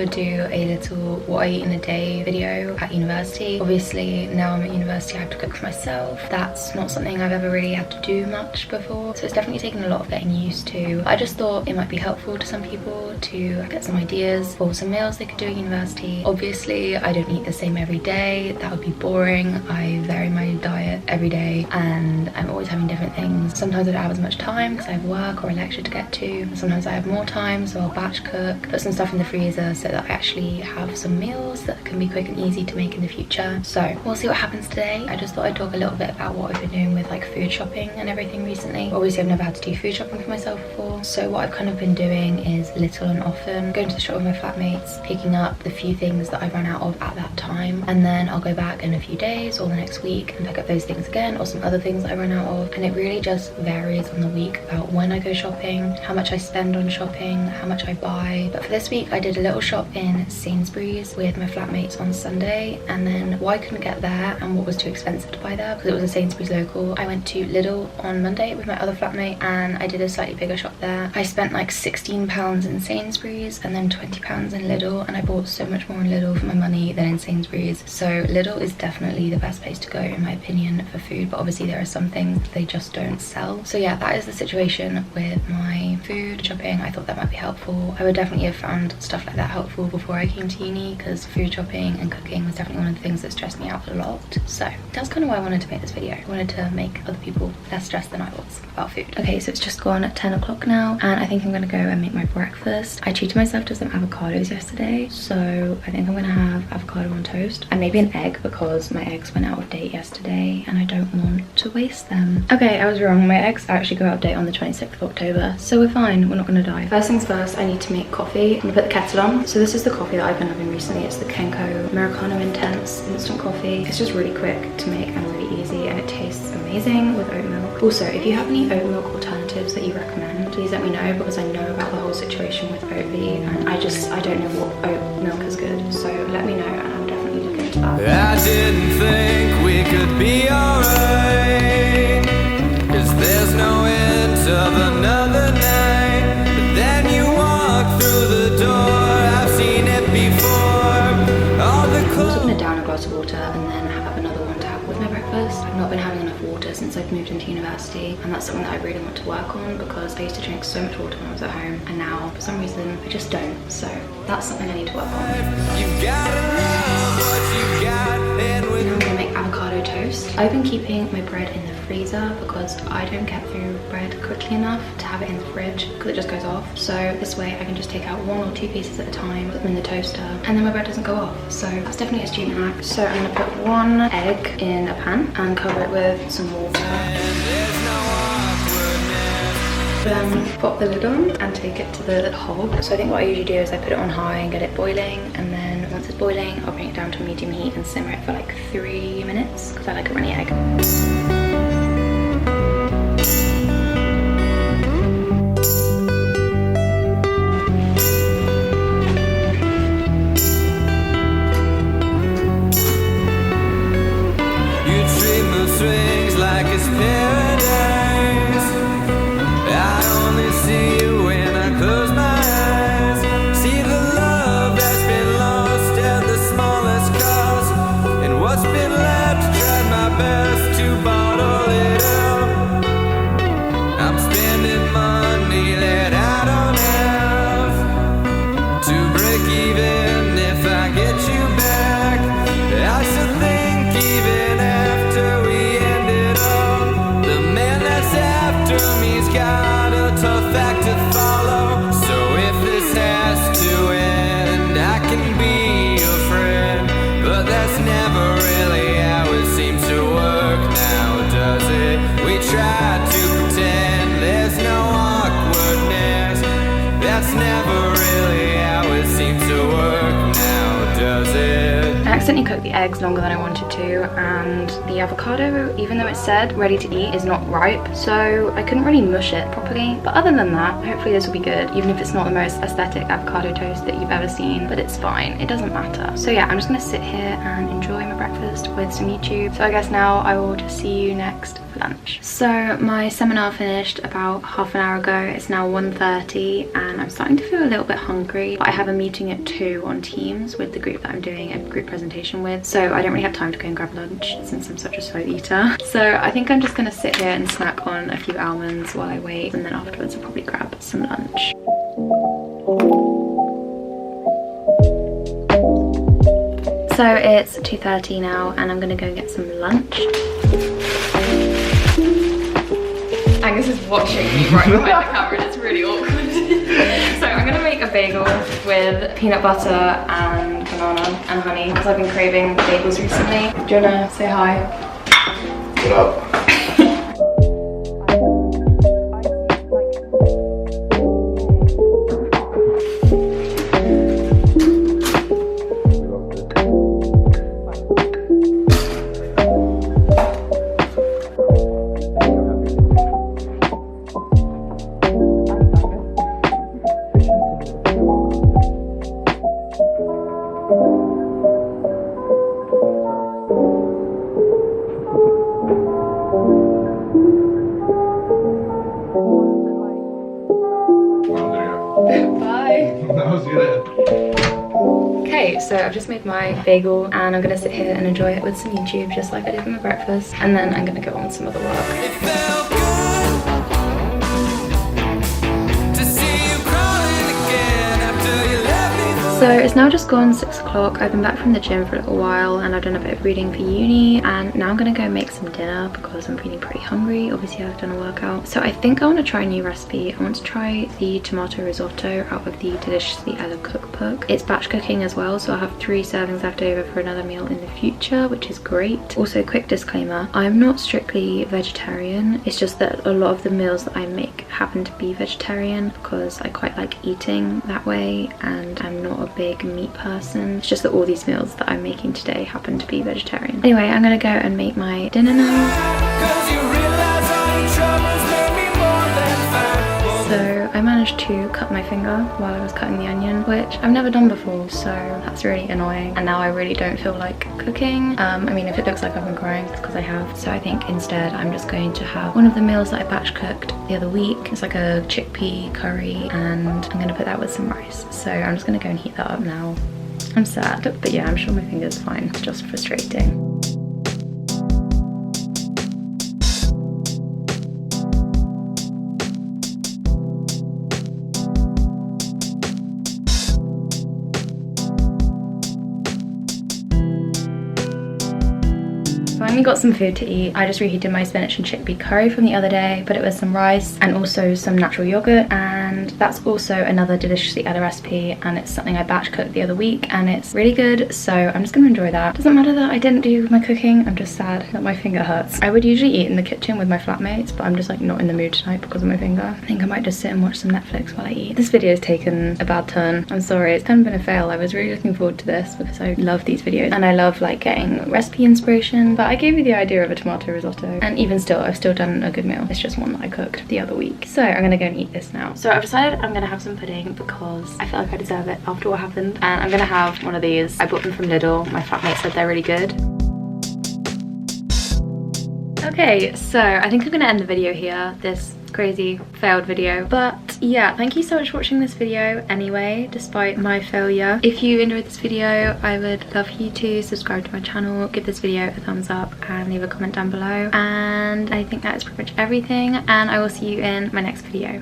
would do a little what I eat in a day video at university. Obviously now I'm at university, I have to cook for myself. That's not something I've ever really had to do much before, so it's definitely taken a lot of getting used to. I just thought it might be helpful to some people to get some ideas for some meals they could do at university. Obviously I don't eat the same every day, that would be boring. I vary my diet every day and I'm always having different things. Sometimes I don't have as much time because I have work or a lecture to get to. Sometimes I have more time, so I'll batch cook, put some stuff in the freezer so that I actually have some meals that can be quick and easy to make in the future. So we'll see what happens today. I just thought I'd talk a little bit about what I've been doing with like food shopping and everything recently. Obviously I've never had to do food shopping for myself before, so what I've kind of been doing is little and often going to the shop with my flatmates, picking up the few things that I ran out of at that time, and then I'll go back in a few days or the next week and pick up those things again, or some other things that I run out of. And it really just varies on the week about when I go shopping, how much I spend on shopping, how much I buy. But for this week I did a little shop in Sainsbury's with my flatmates on Sunday, and then what I couldn't get there and what was too expensive to buy there because it was a Sainsbury's local, I went to Lidl on Monday with my other flatmate and I did a slightly bigger shop there. I spent like £16 in Sainsbury's and then £20 in Lidl, and I bought so much more in Lidl for my money than in Sainsbury's. So Lidl is definitely the best place to go in my opinion for food, but obviously there are some things they just don't sell. So yeah, that is the situation with my food shopping. I thought that might be helpful. I would definitely have found stuff like that helpful before I came to uni, because food shopping and cooking was definitely one of the things that stressed me out a lot. So that's kind of why I wanted to make this video. I wanted to make other people less stressed than I was about food. Okay, so it's just gone at 10 o'clock now and I think I'm gonna go and make my breakfast. I treated myself to some avocados yesterday, so I think I'm gonna have avocado on toast and maybe an egg because my eggs went out of date yesterday and I don't want to waste them. Okay, I was wrong. My eggs actually go out of date on the 26th of October, so we're fine. We're not gonna die. First things first, I need to make coffee. I'm gonna put the kettle on. So this is the coffee that I've been having recently. It's the Kenko Americano Intense instant coffee. It's just really quick to make and really easy, and it tastes amazing with oat milk. Also, if you have any oat milk alternatives that you recommend, please let me know, because I know about the whole situation with Oatly and I don't know what oat milk is good. So let me know and I'll definitely look into that. I didn't think we could be alright, 'cause there's no end of another night. But then you walk through the door, I've seen it before. All the I'm also gonna down a glass of water and then have another one to have with my breakfast. I've not been having enough water since I've moved into university, and that's something that I really want to work on, because I used to drink so much water when I was at home and now for some reason I just don't. So that's something I need to work on. you gotta love what you got, and with Now I'm gonna make avocado toast. I've been keeping my bread in the freezer because I don't get through bread quickly enough to have it in the fridge because it just goes off. So this way I can just take out 1 or 2 pieces at a time, put them in the toaster, and then my bread doesn't go off. So that's definitely a student hack. So I'm gonna put 1 egg in a pan and cover it with some water. Then pop the lid on and take it to the hob. So I think what I usually do is I put it on high and get it boiling, and then once it's boiling I'll bring it down to medium heat and simmer it for like 3 minutes because I like a runny egg. swings like it's paradise. I only see you when I close my eyes. See the love that's been lost at the smallest cost, and what's been left, tried my best to bottle it up. I'm spending money that I don't have to break even if I get you back. I should think even after we ended up, the man that's after me's got a tough act to follow. So if this has to end, I can be your friend, but that's never really how it seems to work now, does it? We try to pretend there's no awkwardness. That's never really how it seems to work now, does it? I accidentally cooked the eggs longer than I wanted to, and the avocado, even though it said ready to eat, is not ripe, so I couldn't really mush it properly. But other than that, hopefully this will be good, even if it's not the most aesthetic avocado toast that you've ever seen, but it's fine, it doesn't matter. So yeah, I'm just gonna sit here and enjoy my breakfast with some YouTube. So I guess now I will just see you next for lunch. So my seminar finished about half an hour ago. It's now 1:30 and I'm starting to feel a little bit hungry. But I have a meeting at 2 on Teams with the group that I'm doing a group presentation with. So I don't really have time to go and grab lunch since I'm such a slow eater. So I think I'm just gonna sit here and snack on a few almonds while I wait, and then afterwards I'll probably grab some lunch. So it's 2:30 now and I'm gonna go get some lunch. Angus is watching me right behind the camera and it's really awkward. So I'm gonna make a bagel with peanut butter and banana and honey because I've been craving bagels recently. Do you wanna say hi? What up? Okay, so I've just made my bagel and I'm gonna sit here and enjoy it with some YouTube just like I did with my breakfast, and then I'm gonna go on with some other work. It felt good to see you crawling again after you left me. So it's now just gone 6 o'clock. I've been back from the gym for a little while and I've done a bit of reading for uni, and now I'm gonna go make some dinner because I'm feeling pretty hungry. Obviously I've done a workout. So I think I want to try a new recipe. I want to try the tomato risotto out of the Deliciously Ella cookbook. It's batch cooking as well, so I'll have 3 servings left over for another meal in the future, which is great. Also, quick disclaimer, I'm not strictly vegetarian. It's just that a lot of the meals that I make happen to be vegetarian because I quite like eating that way and I'm not a big meat person. It's just that all these meals that I'm making today happen to be vegetarian. Anyway, I'm gonna go and make my dinner now. So I managed to cut my finger while I was cutting the onion, which I've never done before, so that's really annoying. And now I really don't feel like cooking. I mean, if it looks like I've been crying, it's because I have. So I think instead I'm just going to have one of the meals that I batch cooked the other week. It's like a chickpea curry and I'm gonna put that with some rice. So I'm just gonna go and heat that up now. I'm sad, but yeah, I'm sure my finger's fine. It's just frustrating. Finally got some food to eat. I just reheated my spinach and chickpea curry from the other day, but it was some rice and also some natural yogurt, and that's also another Deliciously Ella recipe, and it's something I batch cooked the other week and it's really good, so I'm just gonna enjoy that. Doesn't matter that I didn't do my cooking, I'm just sad that my finger hurts. I would usually eat in the kitchen with my flatmates, but I'm just like not in the mood tonight because of my finger. I think I might just sit and watch some Netflix while I eat. This video's taken a bad turn. I'm sorry, it's kind of been a fail. I was really looking forward to this because I love these videos and I love like getting recipe inspiration, but I gave you the idea of a tomato risotto, and even still I've still done a good meal. It's just one that I cooked the other week. So I'm gonna go and eat this now. So I've decided I'm gonna have some pudding because I feel like I deserve it after what happened, and I'm gonna have one of these. I bought them from Lidl. My flatmate said they're really good. Okay, so I think I'm gonna end the video here. This crazy failed video, but yeah, thank you so much for watching this video anyway, despite my failure. If you enjoyed this video, I would love you to subscribe to my channel, give this video a thumbs up and leave a comment down below, and I think that is pretty much everything, and I will see you in my next video.